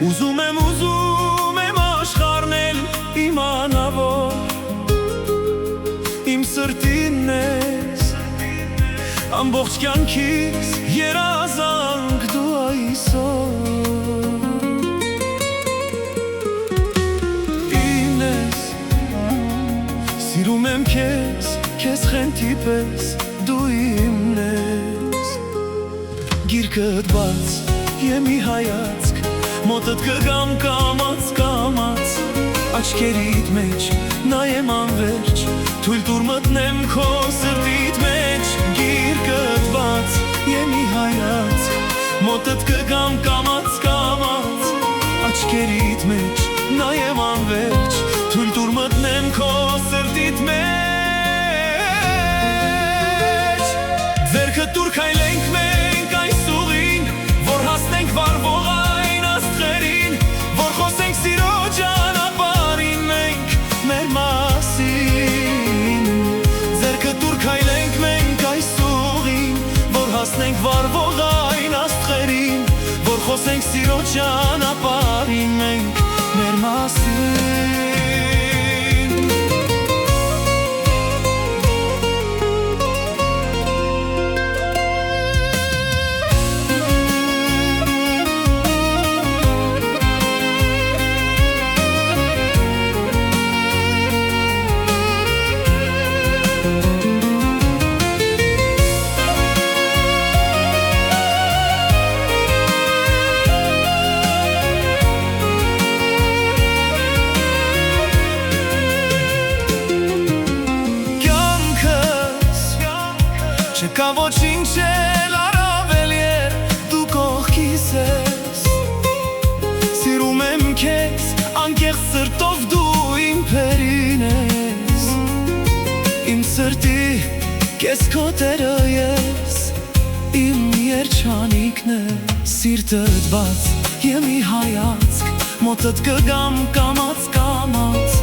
Ուզում եմ աշխարհնել իմանալ, որ իմ սրտինն ես, ամբողջ կյանքիս երազանք դու այսօր։ Իմն ես, սիրում եմ քեզ, քեզ խենթի պես, դու իմն ես, գիրկդ բաց եմ ի հայացք, մոտդ կգամ կամաց, աչքերիդ մեջ նայեմ անվերջ, թույլ տուր մտնեմ քո սրտիդ մեջ, գիրկդ բաց եմ ի հայացք, մոտդ կգամ կամաց, աչքերիդ մեջ նայեմ անվերջ, թույլ տուր մտնեմ քո սրտիդ մեջ, ձեռքդ տուր քայլենք մենք այս ուղին, որ հասնենք վարվող այն աստղերին, որ խոսենք սիրո ջան ճանապարհին մենք մեր մասին Չկա ոչինչ էլ առավել էր դու կողքիս ես Սիրում եմ քեզ անկեղծ սրտով դու իմ փերին ես Իմ սրտի կես քոտերը ես Իմ երջանիկն է Սիրտդ բաց եմ մի հայացք Մոտդ կգամ կամաց կամաց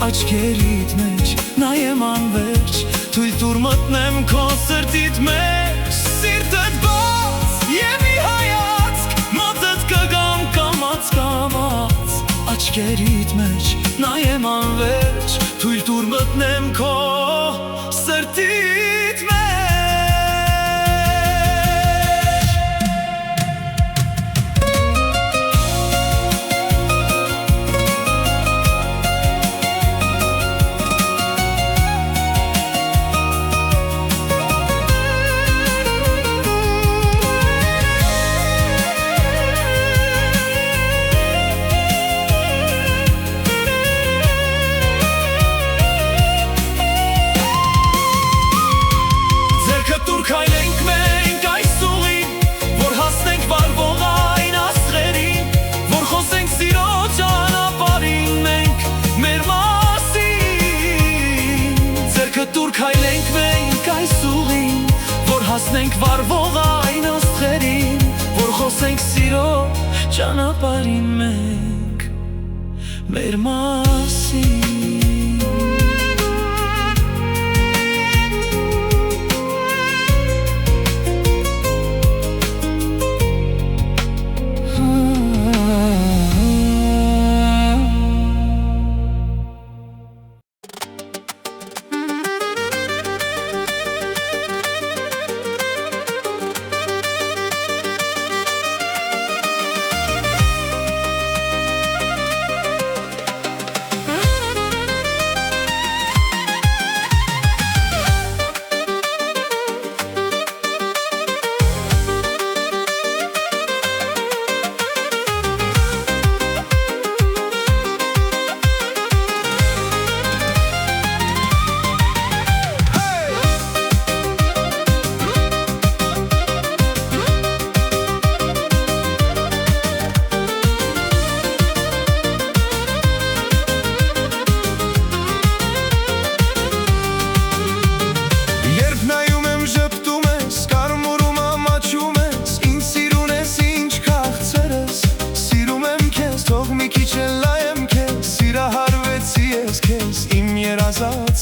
Աչքերիդ մեջ նայեմ անվերջ Թույլ տուր մտնեմ քո սրտիդ մեջ Սիրտդ բաց եմ մի հայացք Մոտդ կգամ կամաց կամաց Աչքերիդ մեջ նայեմ անվերջ Թույլ տուր մտնեմ քո սրտիդ մեջ Քայլենք մենք այս ուղին, որ հասնենք վարվող այն աստղերին, որ խոսենք սիրո ճանապարհին մենք մեր մասին։ Ձեռքդ տուր քայլենք մենք այս ուղին, որ հասնենք վարվող այն աստղերին, որ խոսենք սիրո ճանապարհին մենք մեր մասին։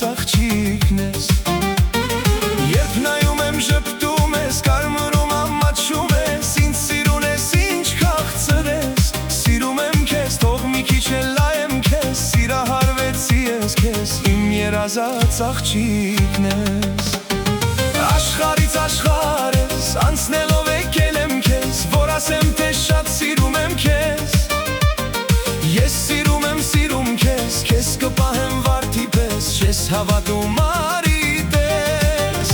Աղջիկն ես Երբ նայում եմ ժպտում ես կարմրում ամաչում ես Ինձ սիրուն ես ինչ քաղցր ես Սիրում եմ քեզ թող մի քիչ էլ լայեմ քեզ Սիրահարվեցի ես քեզ Իմ երազած աղջիկն ես Աշխարհից աշխարհ ես Անցնելով եկել եմ քեզ Որ ասեմ թե շատ սիրում եմ քեզ Ես սիրում քեզ Քեզ կպահեմ վարդի պես Չես հավատում արիդ ես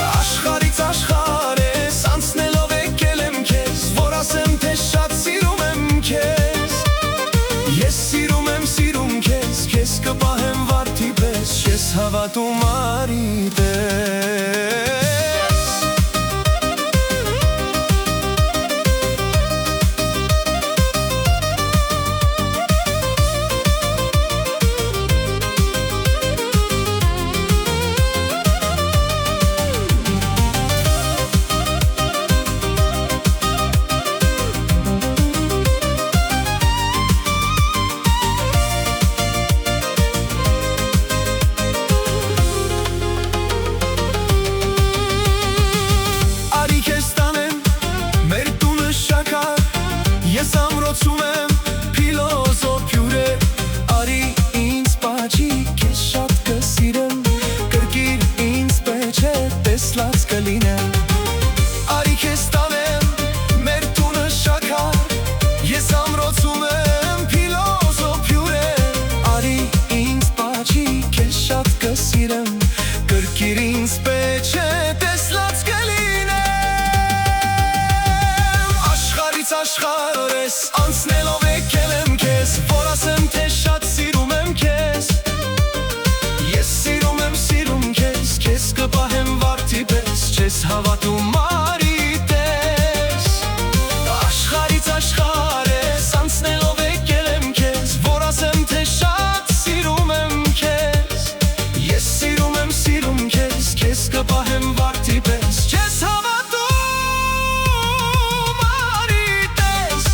Աշխարհից աշխարհ ես Անցնելով եկել եմ քեզ Որ ասեմ թե շատ սիրում եմ քեզ Ես սիրում քեզ Քեզ կպահեմ վարդի պես Չես հավատում արիդ ես աշխարհ ես անցնելով եկել եմ քեզ որ ասեմ թե շատ սիրում եմ քեզ ես սիրում քեզ քեզ կպահեմ վարդի պես չես հավատում մարի տես աշխարհից աշխարհ ես անցնելով եկել եմ քեզ որ ասեմ թե շատ սիրում եմ քեզ ես սիրում քեզ քեզ կպահեմ վարդի պես չես հավատում մարի տես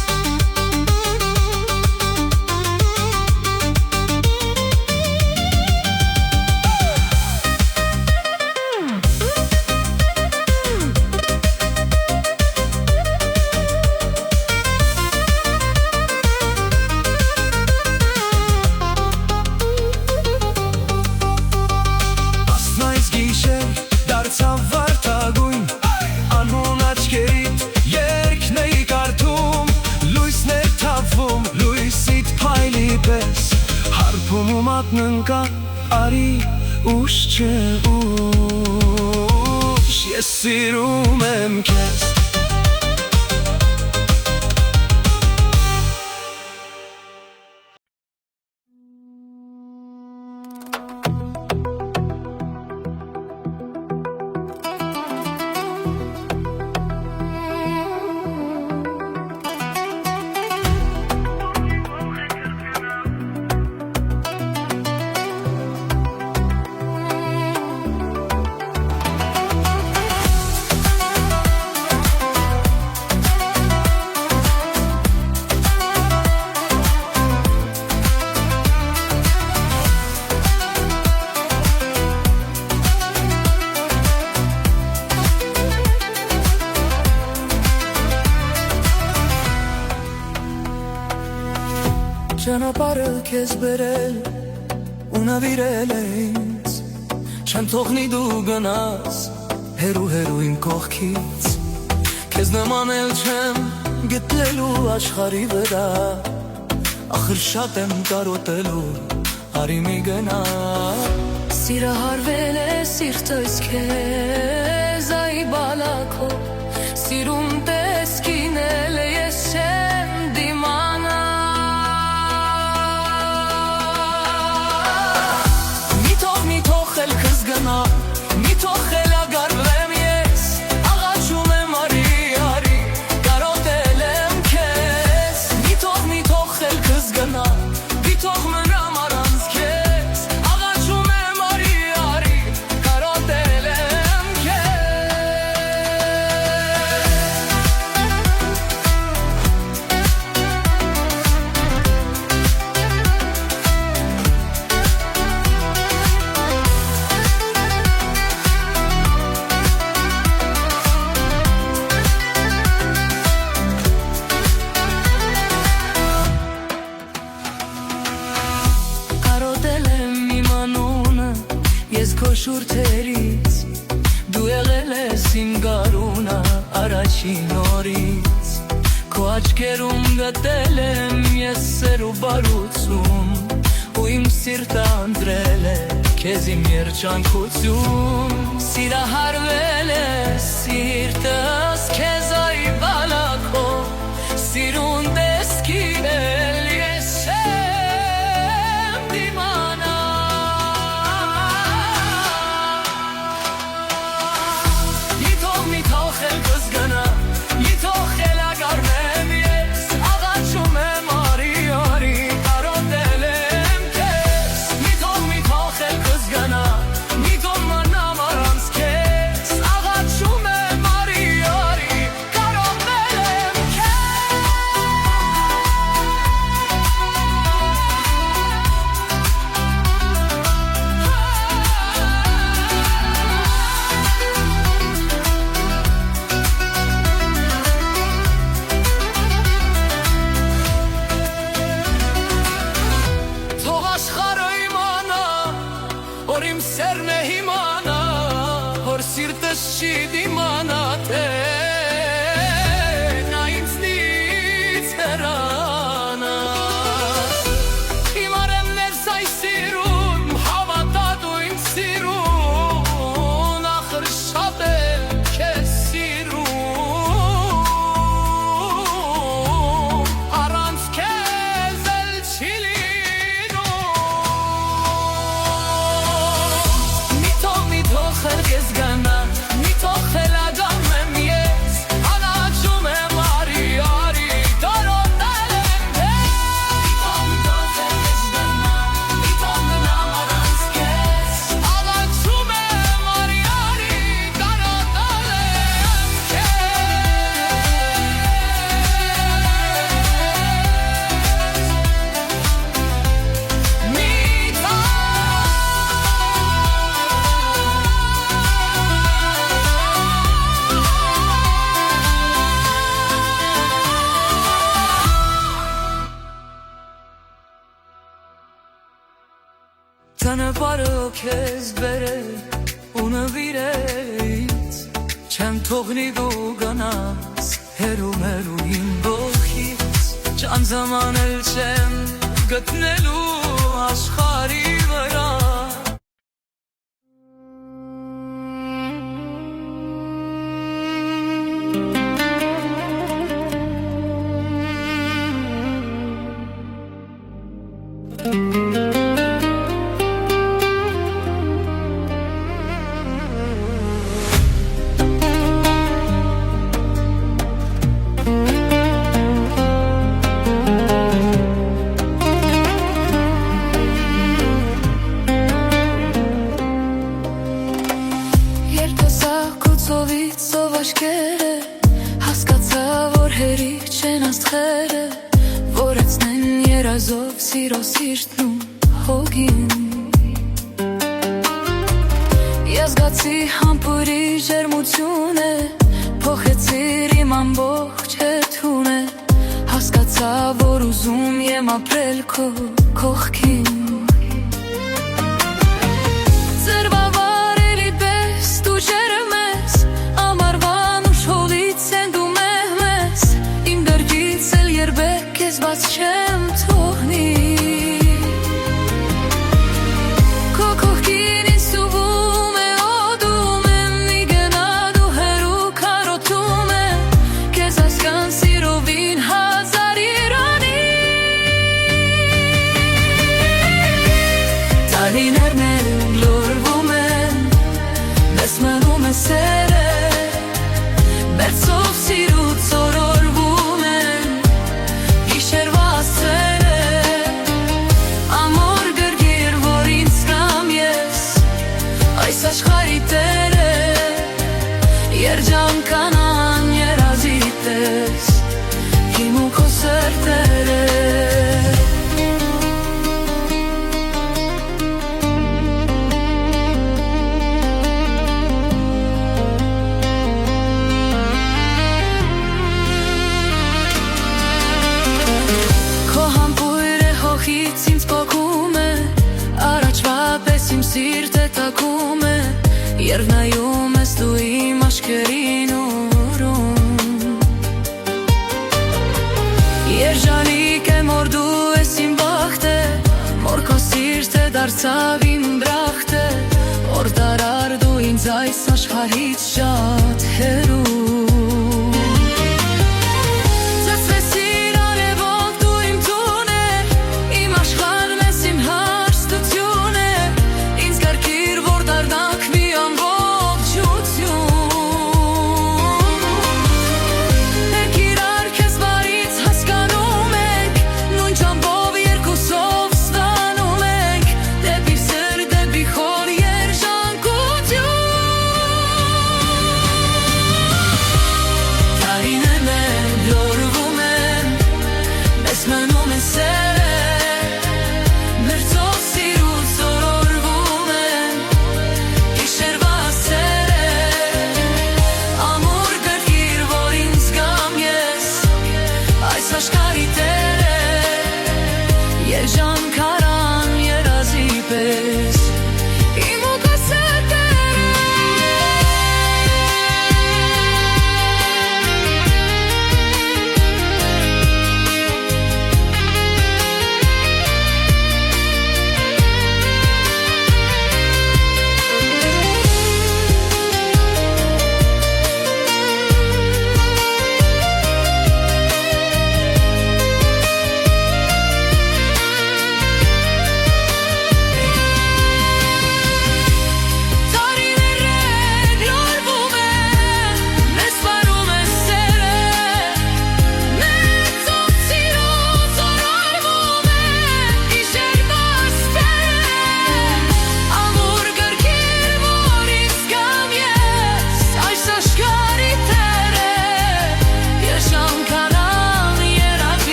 դարձավ վարդագույն անհուն աչքերիդ երգն էի կարդում լույսներ թափվում լույսիդ փայլի պես հարբում ու մատննկա արի ուշ չէ ուշ ես սիրում եմ քեզ Ճանապարհը քեզ բերել ու նվիրել է ինձ չեմ թողնի դու գնաս հերու իմ կողքից քեզ նման էլ չեմ գտնելու աշխարհի վրա ախր շատ եմ կարոտելու արի մի գնա սիրահարվել է սիրտս քեզ այ բալակո սիրում տեսքին էլ ես չեմ դիմանա մի թողել ագարվեմ ես աղաչում եմ արի կարոտել եմ քեզ մի թողել քեզ գնա մի թող մնամ առանց քեզ աղաչում եմ արի կարոտել եմ Ես քո շուրթերից դու եղել ես իմ գարունը առաջին օրից քո աչքերում գտել եմ ես սեր ու բարություն ու իմ սիրտը ընտրել է քեզ իմ երջանկություն սիրահարվել է սիրտս քեզ այ բալակո սիրուն տեսքին էլ ես չեմ դիմանա Սիրտս չի դիմանա թե նա ինձնից հեռանա Իմ արեմներս այս սիրուն հավատա դու ինձ սիրուն ախր շատ եմ քեզ սիրուն Տնպարը քեզ բերել ու նվիրել չեմ թողնի դու գնաս հերու մերու իմ գողքից Չանձաման էլ չեմ գտնելու աշխարհի վրա Հասկացա, որ հերիք չեն աստղերը Որացնեն երազով սիրո սիրտն ու հոգին Ես զգացի համբուրի ջերմությունը Փոխեցիր իմ ամբողջ հերթունը Հասկացա, որ ուզում եմ ապրել քո կողքին Բաց չեմ թողնի Քո կողքին ինձ սուվում է օդում եմ Մի գնալ ու հեռու քարոթում եմ Քեզ հասկան սիրովին հազար իրանի Տարիներն են լորվում են Մեզ մնում է սերը Մերձով սիրուց օրորվում են Այս աշխարհի տերը Երջանկանան երազի պես Իմ ու քո սրտերը Քո համբույրը հողից ինձ պոկում է Առաջվա պես իմ սիրտը տակում է Երբ նայում ես դու իմ աչքերին ուրում Երջանիկ եմ որ դու ես իմ բախտը Որ քո սիրտը դարձավ իմ բրախտը Որ դարար դու ինձ այս աշխարհից շատ հեռու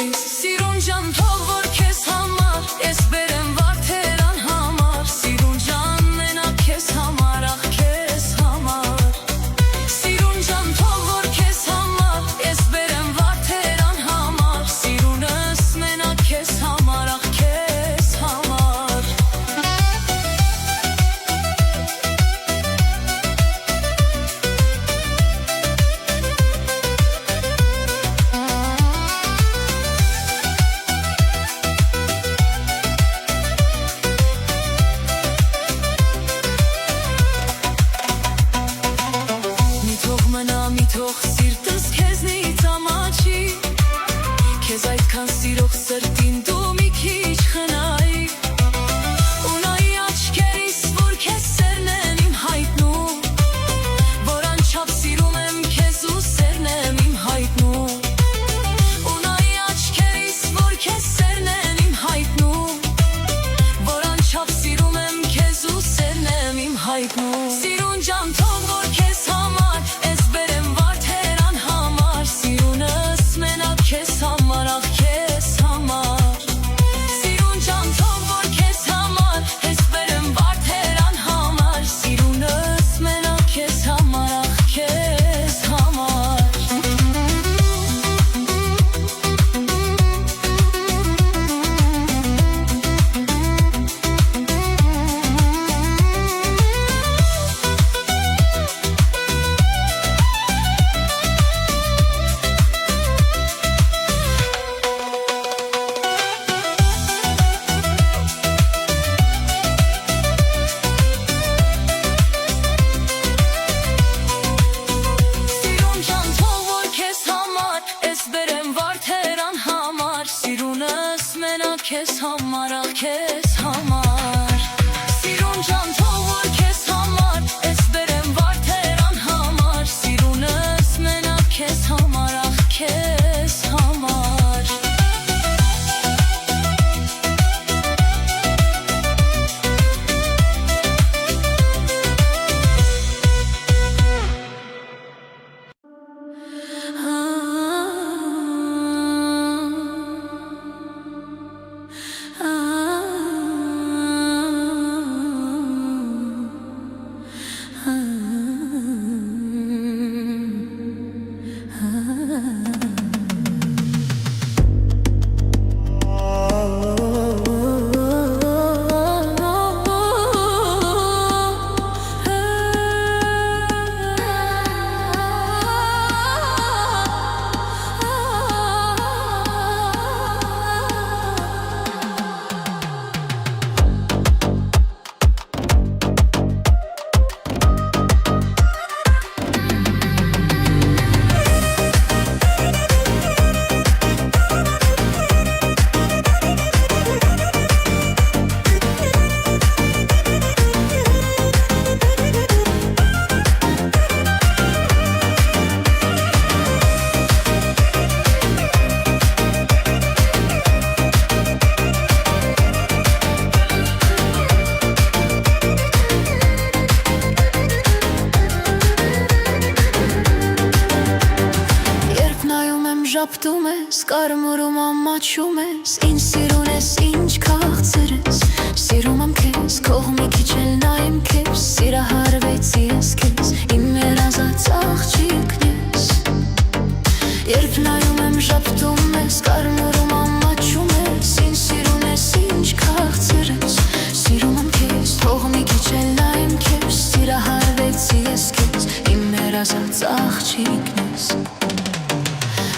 քեզնից Սիրուն ջան թող որ քեզ համար ես բերեմ վարդերան համար Սիրուն ջան մենակ քեզ համար ախ քեզ համար Սիրուն ջան թող որ քեզ համար ես բերեմ վարդերան համար Սիրունս մենակ քեզ համար ախ քեզ համար Թող սիրտս քեզնից ամաչի Քեզ այդքան սիրող սրտին դու մի քիչ խնայի Ունայի աչքերիս, որ քեզ սերն եմ իմ հայտնում Որ անչափ սիրում եմ քեզ ու սերն եմ իմ հայտնում Ունայի աչքերիս, որ քեզ սերն եմ իմ հայտնում Որ անչափ սիրում եմ քեզ ու սերն եմ իմ հայտնում Սիրուն ջան թող որ քեզ համար ես բերեմ վարդերան համար Սիրունս մենակ քեզ համար ախ քեզ համար Սիրուն ջան թող որ քեզ համար ես բերեմ վարդերան համար Սիրունս մենակ քեզ համար ախ քեզ համար Քեզ համար ախ քեզ համար Սիրուն ջան թող որ քեզ համար ես բերեմ վարդերան համար Սիրունս մենակ քեզ համար ախ քեզ համար Շապտում ես, կարմուրում ամաչում ես Ինչ սիրուն ես, ինչ քաղցր ես Սիրում եմ քեզ, կողմի քիչ էլ նայեմ քեզ Սիրահարվեցի ես քեզ, իմ երազած աղջիկն ես Երբ նայում եմ, շապտում ես, կարմուրում ամաչում ես Ինչ սիրուն ես, ինչ քաղցր ես Սիրում եմ քեզ, կողմի քիչ էլ նայեմ քեզ Սիրահարվեցի ես քեզ, իմ երազած աղջիկն ես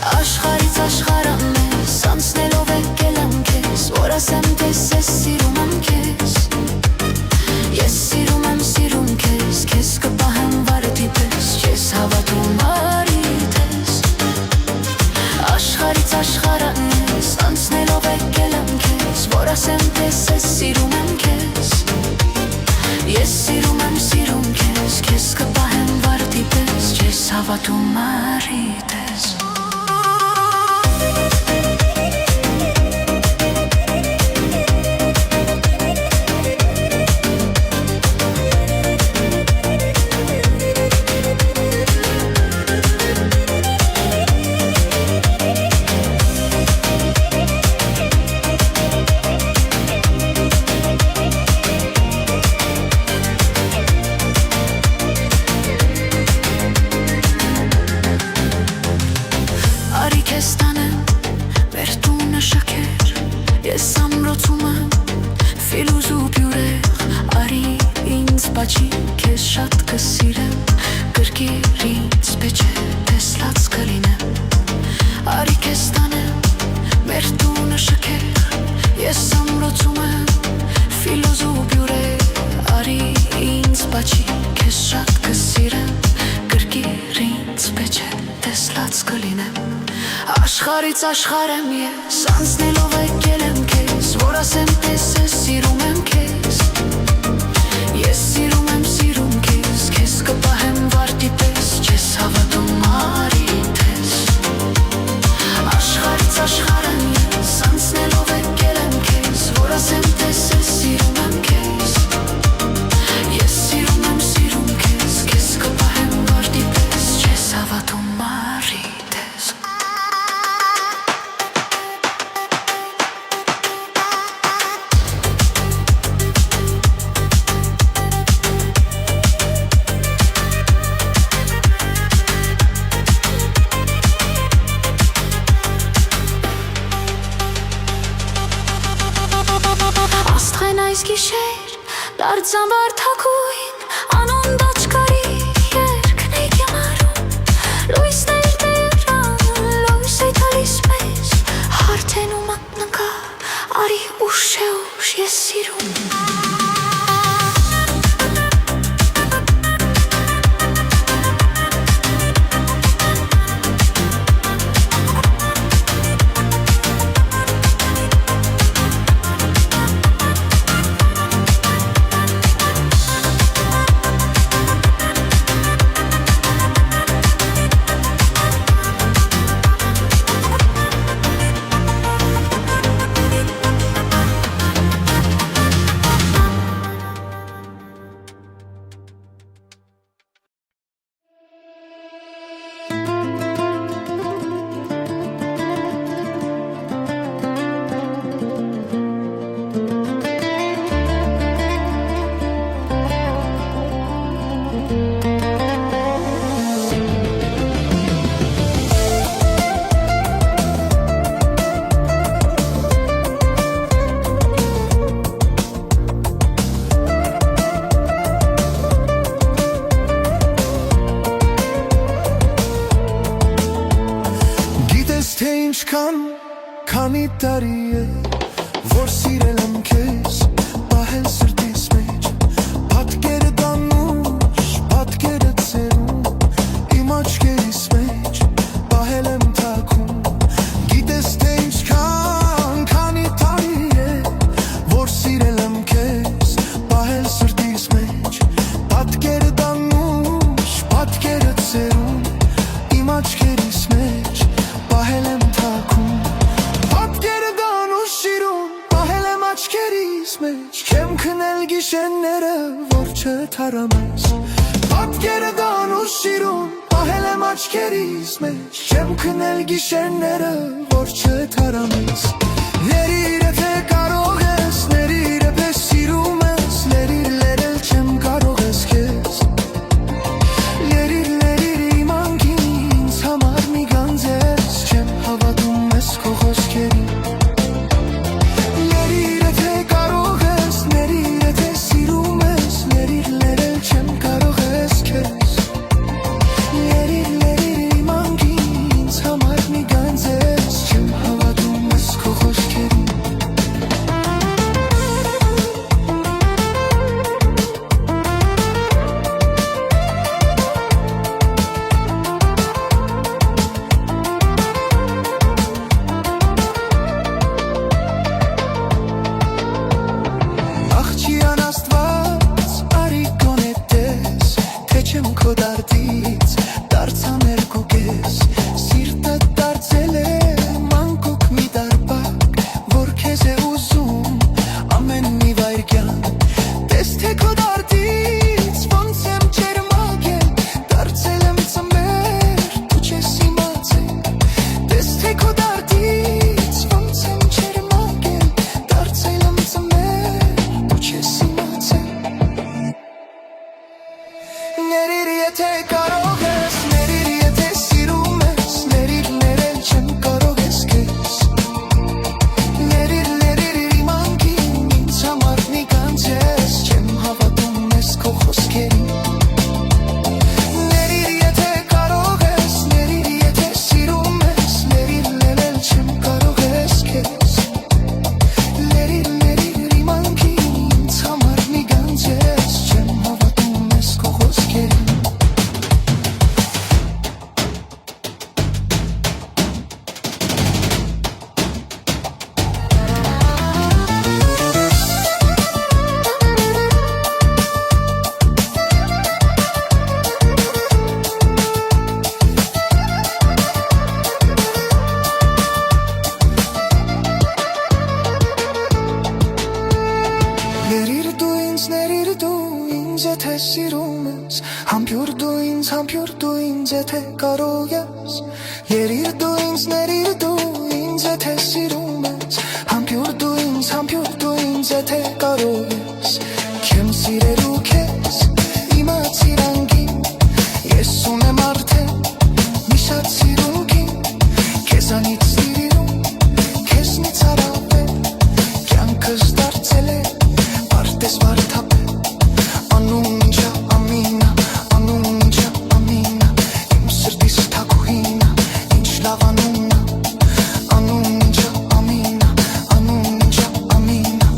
Աշխարից աշխարհ ես, անցնելով եկել եմ քեզ Որ ասեմ տես ես սիրում եմ քեզ Ես սիրում եմ քեզ, քեզ կպահեմ վարդի պես Չես հավատում արիդ ես Աշխարից աշխարհ ես, անցնելով եկել եմ քեզ Որ ասեմ տես ես սիրում եմ քեզ Ես սիրում եմ քեզ, քեզ կպահեմ վարդի պես Չես հավատում արիդ ես րոցում եմ ֆիլուզու բյուրեղ Արի ինձ բաչի քեզ շատ կսիրեմ Գրկիր ինձ պեչե տեսլած կլինեմ Արի քեզ տանեմ մեր տունը շքեղ Ես ամրոցում եմ ֆիլուզու բյուրեղ Արի ինձ բաչի քեզ շատ կսիրեմ Գրկիր ինձ պեչե տեսլած կլինեմ Աշխարից աշխար եմ ես Անցնելով եկել եմ քեզ Որ ասեմ տեսես սիրում եմ քեզ Ես սիրում քեզ Քեզ կպահեմ վարդի պես Չես հավատում արիդ ես Աշխարից աշխար եմ ես Անցնելով եկել եմ քեզ Որ ասեմ տեսես սիրում եմ քեզ Ես սիրում քեզ Քեզ կպահեմ վարդի պես Չես հավատում արիդ ես Աստղեն այս գիշեր դարձան վարդակույն Անոն դաչկարի երկնիկ եմ արում Լույսներ դերան, լույս է տալիս մեզ Հարդեն ու մատնկա, արի ուշ է ուշ ես սիրում Քանի տարի է որ սիրել եմ քեզ Պահել սրտիս մեջ Պատկերը դանուշ, պատկերը ծերում Իմ աչքերիս մեջ Պահել եմ թաքում Գիտես թե ինչքան Քանի տարի է որ սիրել եմ քեզ Պահել սրտիս մեջ Պատկերը դանուշ, պատկերը ծերում Իմ աչքերիս մեջ Պահել եմ թաքում Չեմ քնել գիշերները, որ չթարամես Պատկերը դան ու շիրում, պահել եմ աչքերիս մեջ Չեմ քնել գիշերները, որ չթարամես Ներիր եթե կարող ես, ներիր էպես սիրում ես Ներիր լերել չեմ կարող ես քեզ Լերիր իմ անկին ինձ համար մի գանձես Չեմ հավատում ես քո խոսքերին Քո եթե կարող ես Երիր դու ինձ, ներիր դու ինձ, եթե սիրում ես Համբյուր դու ինձ, եթե կարող ես Քեմ սիրելու քեզ, իմացիր անգին Ես ունեմ արդեն, մի շատ սիրուգին Քեզանից սիրում, քեզնից առավել Կյանքս դարձել է, վարտես վարդապել Անունջա ամինա, անունջա ամինա Իմ սրտիս թագուհինա, ինչ լավ անունա Անունջա ամինա, անունջա ամինա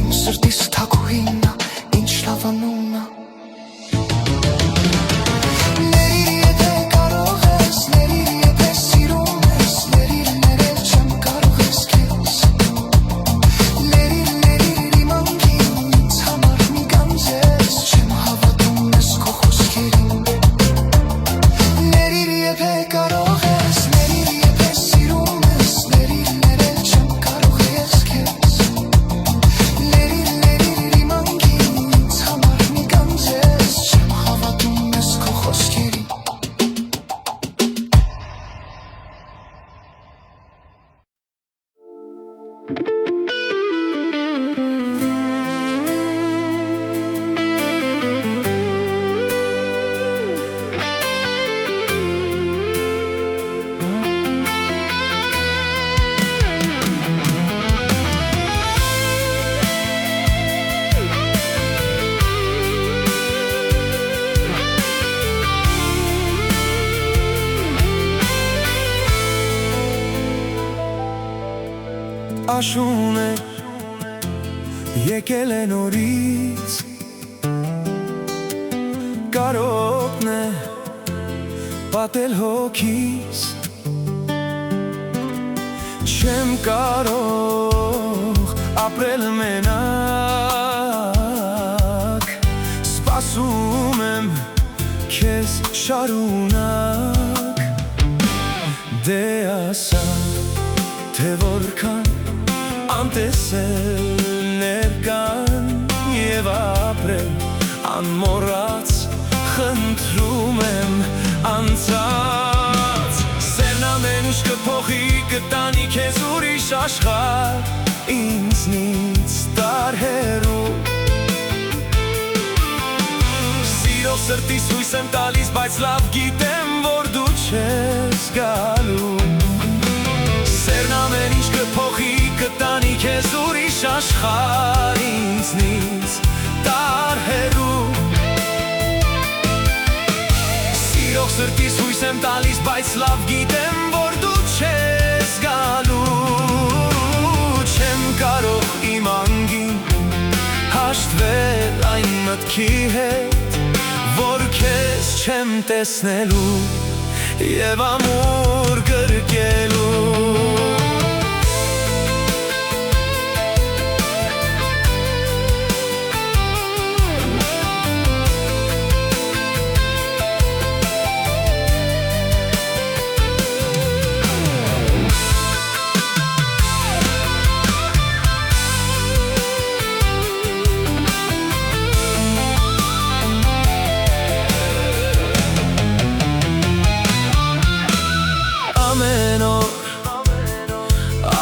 Իմ սրտիս թագուհինա, ինչ լավ անունա Ներիր եթե կարող ես, ներիր եթե սիրում ես Ներիր ներել չեմ կարող ես քեզ Ներիր իմ անգին, ինձ համար մի գանձես Չեմ հավատում ես քո խոսքերին Ներիր եթե կարող ես, ներիր եթե սիրում ես Ներիր ներել չեմ կարող ես քեզ Ներիր իմ անգին, ինձ համար մի գանձես Չեմ հավատում ես քո խոսքերին Աշուներ եկել է նորից Կարոտն է պատել հոգիս Չեմ կարող ապրել մենակ Սպասում եմ քեզ շարունակ Դե ասա թե որքան անտեսել ներկան և ապրել անմոռաց խնդրում եմ անցած Սերն ամեն ինչ կփոխի կտանի քեզ ուրիշ աշխարհ ինձնից տարհերու Սիրով սրտիս հույս եմ տալիս բայց լավ գիտեմ որ դու չես գալու Սերն ամեն ինչ կփոխի կտանի քեզ ուրիշ աշխարհ ինձնից տարհերու Սիրող սրտիս հույս եմ տալիս բայց լավ գիտեմ որ դու չես գալու Չեմ կարող իմ անգին հաշտվել այն մտքի հետ որ քեզ չեմ տեսնելու և ամուր գրկելու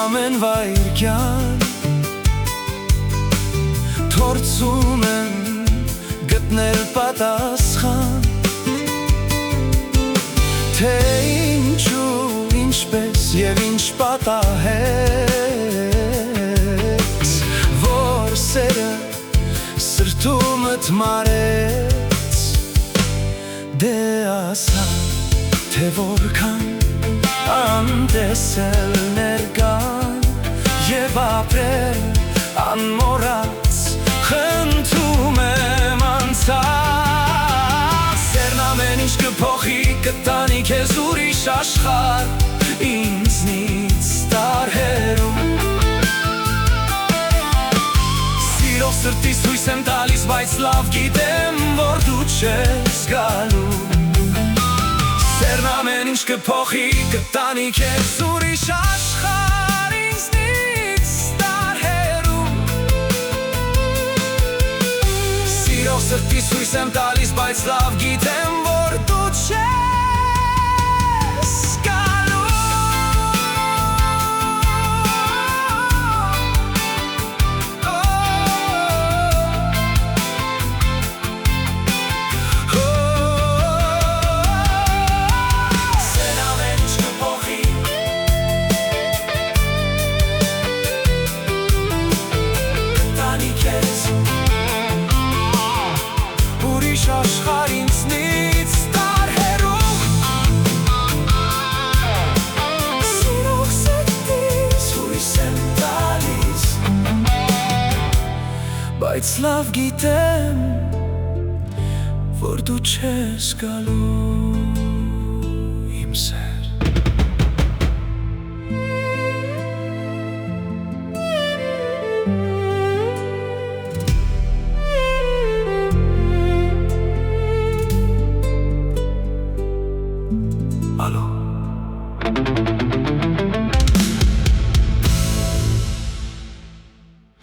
Ամեն վայրկյան Թորցում եմ գտնել պատասխան Թե ինչու, ինչպես և ինչ պատահեց Որ սերը սրտումդ մարեց Դե ասա, թե որքան անտեսել ներկան և ապրել անմոռաց խնդրում եմ անցած Սերն ամեն ինչ կփոխի կտանի քեզ ուրիշ աշխարհ ինձնից տարհերու Սիրով սրտիս հույս եմ տալիս բայց լավ գիտեմ որ դու չես գալու Սերն ամեն ինչ կփոխի կտանի քեզ ուրիշ աշխարհ ինձնից տարհերու Սիրով սրտիս հույս եմ տալիս բայց լավ գիտեմ որ դու չես Բայց լավ գիտեմ, որ դու չես գալու